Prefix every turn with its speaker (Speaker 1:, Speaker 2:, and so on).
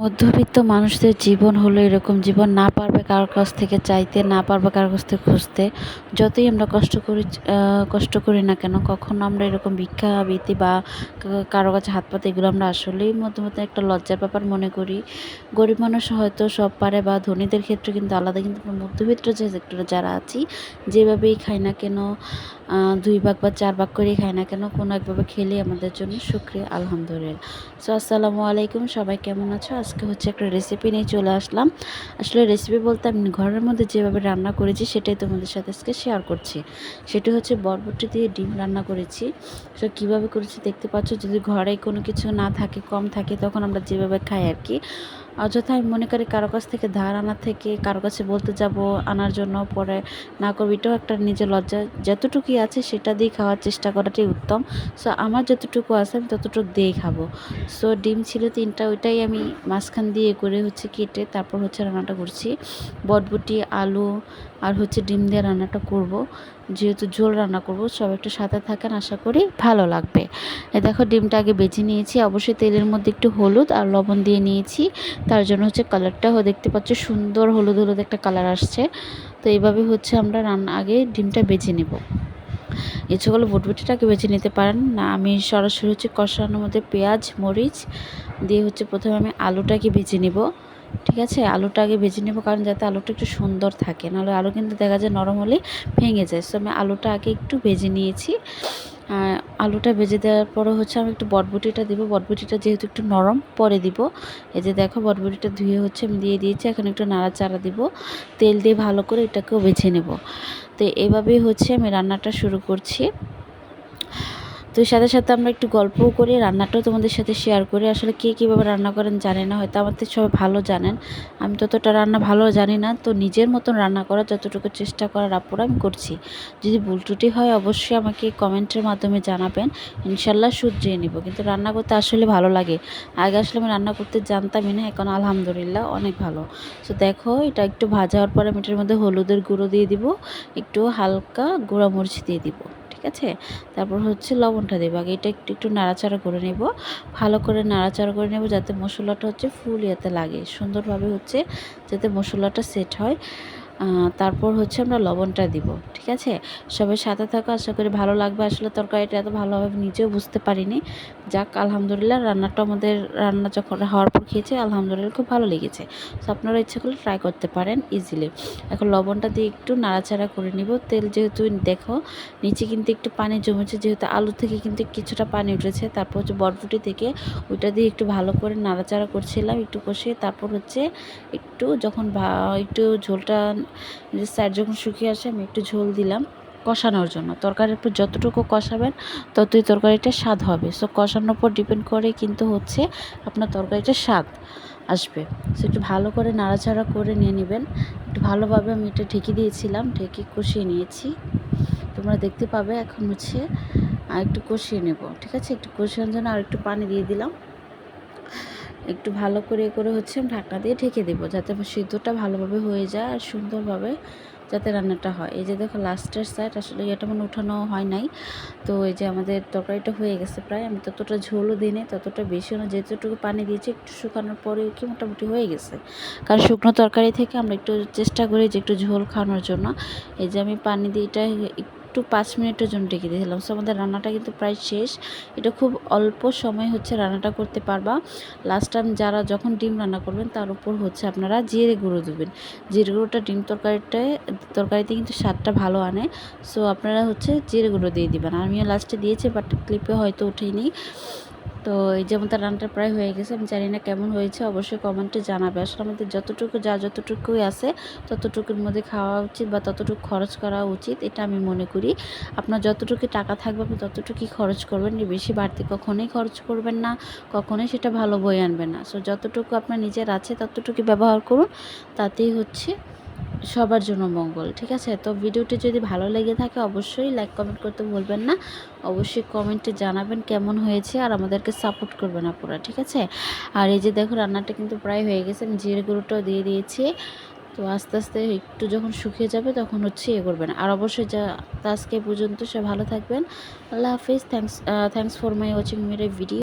Speaker 1: মধ্যবিত্ত মানুষদের জীবন হলো এরকম, জীবন না পারবে কারোর কাছ থেকে চাইতে, না পারবে কারোর কাছ থেকে খুঁজতে। যতই আমরা কষ্ট করি না কেন, কখনো আমরা এরকম ভিক্ষাবৃত্তি বা কারো কাছে হাত পাতে এগুলো আমরা আসলেই মধ্যে একটা লজ্জার ব্যাপার মনে করি। গরিব মানুষ হয়তো সব পারে বা ধনীদের ক্ষেত্রে কিন্তু আলাদা, কিন্তু মধ্যবিত্ত যে সেক্টরে যারা আছি, যেভাবেই খাই না কেন, 2 ভাগ বা 4 ভাগ করেই খাই না কেন, কোনো একভাবে খেলেই আমাদের জন্য শুকরিয়া, আলহামদুলিল্লাহ। সো আসসালামু আলাইকুম, সবাই কেমন আছো? আজকে হচ্ছে একটা রেসিপি নিয়ে চলে আসলাম। আসলে রেসিপি বলতে আমি ঘরের মধ্যে যেভাবে রান্না করেছি সেটাই তোমাদের সাথে আজকে শেয়ার করছি। সেটি হচ্ছে বরবটি দিয়ে ডিম রান্না করেছি। সো কীভাবে করেছি দেখতে পাচ্ছ। যদি ঘরে কোনো কিছু না থাকে, কম থাকে, তখন আমরা যেভাবে খাই আর কি। অযথা আমি মনে করি কারো কাছ থেকে ধার আনার থেকে কারো কাছে বলতে যাব আনার জন্য, পরে না করবো, এটাও একটা নিজের লজ্জা। যতটুকুই আছে সেটা দিয়ে খাওয়ার চেষ্টা করাটাই উত্তম। সো আমার যতটুকু আছে আমি ততটুকু দিয়েই খাবো। সো ডিম ছিল 3টা, ওইটাই আমি মাঝখান দিয়ে করে হচ্ছে কেটে তারপর হচ্ছে রান্নাটা করছি। বটবটি, আলু আর হচ্ছে ডিম দিয়ে রান্নাটা করব। যেহেতু ঝোল রান্না করব, সব একটু সাথে থাকেন, আশা করি ভালো লাগবে। দেখো ডিমটা আগে বেছে নিয়েছি, অবশ্যই তেলের মধ্যে একটু হলুদ আর লবণ দিয়ে নিয়েছি। তার জন্য হচ্ছে কালারটাও দেখতে পাচ্ছ, সুন্দর হলুদ হলুদ একটা কালার আসছে। তো এইভাবে হচ্ছে আমরা আগে ডিমটা বেছে নেব। ইচ্ছে করলে বটবটিটাকে বেছে নিতে পারেন, না আমি সরাসরি হচ্ছে কষানোর মধ্যে পেঁয়াজ মরিচ দিয়ে হচ্ছে প্রথমে আমি আলুটাকে ভেজে নেব। ঠিক আছে, আলুটা আগে ভেজে নেব, কারণ যাতে আলুটা একটু সুন্দর থাকে, নাহলে আলু কিন্তু দেখা যায় নরম হলে ভেঙে যায়। সো আমি আলুটা আগে একটু ভেজে নিয়েছি। আলুটা ভেজে দেওয়ার পরে হচ্ছে আমি একটু বটবটিটা দিব। বটবটিটা যেহেতু একটু নরম, পরে দিব। এই যে দেখো বটবটিটা ধুয়ে হচ্ছে আমি দিয়ে দিয়েছি। এখন একটু নাড়াচাড়া দিব, তেল দিয়ে ভালো করে এটাকেও বেছে নেব। তো এভাবেই হচ্ছে আমি রান্নাটা শুরু করছি। তো সাথে সাথে আমরা একটু গল্পও করি, রান্নাটাও তোমাদের সাথে শেয়ার করি। আসলে কে কীভাবে রান্না করেন জানি না, হয়তো আমাদের সবাই ভালো জানেন, আমি ততটা রান্না ভালো জানি না। তো নিজের মতন রান্না করার যতটুকু চেষ্টা করার আপুরা আমি করছি। যদি ভুল ত্রুটি হয় অবশ্যই আমাকে কমেন্টের মাধ্যমে জানাবেন, ইনশাল্লাহ শুধরিয়ে নিব। কিন্তু রান্না করতে আসলে ভালো লাগে। আগে আসলে আমি রান্না করতে জানতামই না, এখন আলহামদুলিল্লাহ অনেক ভালো। তো দেখো এটা একটু ভাজা হওয়ার পরে এটার মধ্যে হলুদের গুঁড়ো দিয়ে দিব, একটু হালকা গুঁড়া মরিচ দিয়ে দিব। ঠিক আছে, তারপর হচ্ছে লবণটা দেবো। আগে এটা একটু একটু নাড়াচাড়া করে নেব, ভালো করে নাড়াচাড়া করে নেব, যাতে মশলাটা হচ্ছে ফুল ইয়েতে লাগে, সুন্দরভাবে হচ্ছে যাতে মশলাটা সেট হয়। তারপর হচ্ছে আমরা লবণটা দিব। ঠিক আছে, সবাই সাথে থাকো, আশা করি ভালো লাগবে। আসলে তরকারিটা এত ভালোভাবে নিজেও বুঝতে পারিনি। যাক আলহামদুলিল্লাহ, রান্না যখন হওয়ার পর খেয়েছি আলহামদুলিল্লাহ খুব ভালো লেগেছে। সো আপনারা ইচ্ছা করলে ট্রাই করতে পারেন ইজিলি। এখন লবণটা দিয়ে একটু নাড়াচাড়া করে নিব। তেল যেহেতু দেখো নিচে কিন্তু একটু পানি জমেছে, যেহেতু আলু থেকে কিন্তু কিছুটা পানি উঠেছে। তারপর হচ্ছে বরবটি থেকে ওইটা দিয়ে একটু ভালো করে নাড়াচাড়া করছিলাম, একটু কষিয়ে। তারপর হচ্ছে একটু যখন একটু ঝোলটা সাইড যখন শুকিয়ে আসে, আমি একটু ঝোল দিলাম কষানোর জন্য। তরকারির উপর যতটুকু কষাবেন ততই তরকারিটা স্বাদ হবে। সো কষানোর উপর ডিপেন্ড করে কিন্তু হচ্ছে আপনার তরকারিটা স্বাদ আসবে। সো একটু ভালো করে নাড়াচাড়া করে নিয়ে নেবেন। একটু ভালোভাবে আমি এটা ঢেকে দিয়েছিলাম, ঢেকে কষিয়ে নিয়েছি, তোমরা দেখতে পাবে। এখন হচ্ছে আর একটু কষিয়ে নেব। ঠিক আছে, একটু কষানোর জন্য আর একটু পানি দিয়ে দিলাম। একটু ভালো করে হচ্ছে ঢাকনা দিয়ে ঢেকে দেবো, যাতে সিদ্ধটা ভালোভাবে হয়ে যায় আর সুন্দরভাবে যাতে রান্নাটা হয়। এই যে দেখো লাস্টের সাইড, আসলে এটা মনে উঠানো হয় নাই। তো এই যে আমাদের তরকারিটা হয়ে গেছে প্রায়। আমি ততটা ঝোলও দিই নাই, ততটা বেশিও না, যেতটুকু পানি দিয়েছি একটু শুকানোর পরে কি মোটামুটি হয়ে গেছে। কারণ শুকনো তরকারি থেকে আমরা একটু চেষ্টা করি যে একটু ঝোল খাওয়ানোর জন্য। এই যে আমি পানি দিয়ে এটা একটু 5 মিনিটের জন্য ঢেকে দিয়েছিলাম। সো আমাদের রান্নাটা কিন্তু প্রায় শেষ। এটা খুব অল্প সময় হচ্ছে রান্নাটা করতে পারবা। লাস্ট টাইম যারা যখন ডিম রান্না করবেন তার উপর হচ্ছে আপনারা জিরে গুঁড়ো দেবেন। জিরে গুঁড়োটা ডিম তরকারিতে কিন্তু স্বাদটা ভালো আনে। সো আপনারা হচ্ছে জিরে গুঁড়ো দিয়ে দিবেন। আমিও লাস্টে দিয়েছি, বাট ক্লিপে হয়তো উঠেনি। তো এই যে আমাদের রান্নাটা প্রায় হয়ে গেছে। আমি জানি না কেমন হয়েছে, অবশ্যই কমেন্টে জানাবে। আসলে আমাদের যতটুকুই আছে ততটুকুর মধ্যে খাওয়া উচিত বা ততটুকু খরচ করা উচিত, এটা আমি মনে করি। আপনার যতটুকু টাকা থাকবে আপনি ততটুকুই খরচ করবেন, বেশি বাড়তি কখনোই খরচ করবেন না, কখনোই সেটা ভালো বয়ে আনবে না। সো যতটুকু আপনার নিজের আছে ততটুকু ব্যবহার করুন, তাতেই হচ্ছে সবার জন্য মঙ্গল। ঠিক আছে, তো ভিডিওটি যদি ভালো লেগে থাকে অবশ্যই লাইক কমেন্ট করতে ভুলবেন না। অবশ্যই কমেন্টে জানাবেন কেমন হয়েছে, আর আমাদেরকে সাপোর্ট করবেন আপনারা। ঠিক আছে, আর এই যে দেখো রান্নাটা কিন্তু প্রায় হয়ে গেছে। আমি জিরে গুঁড়োটাও দিয়ে দিয়েছি। তো আস্তে আস্তে একটু যখন শুকিয়ে যাবে তখন হচ্ছে করবেন। আর অবশ্যই আজকে পর্যন্ত সব ভালো থাকবেন। আল্লাহ হাফিজ। থ্যাংকস ফর মাই ওয়াচিং মির ভিডিও।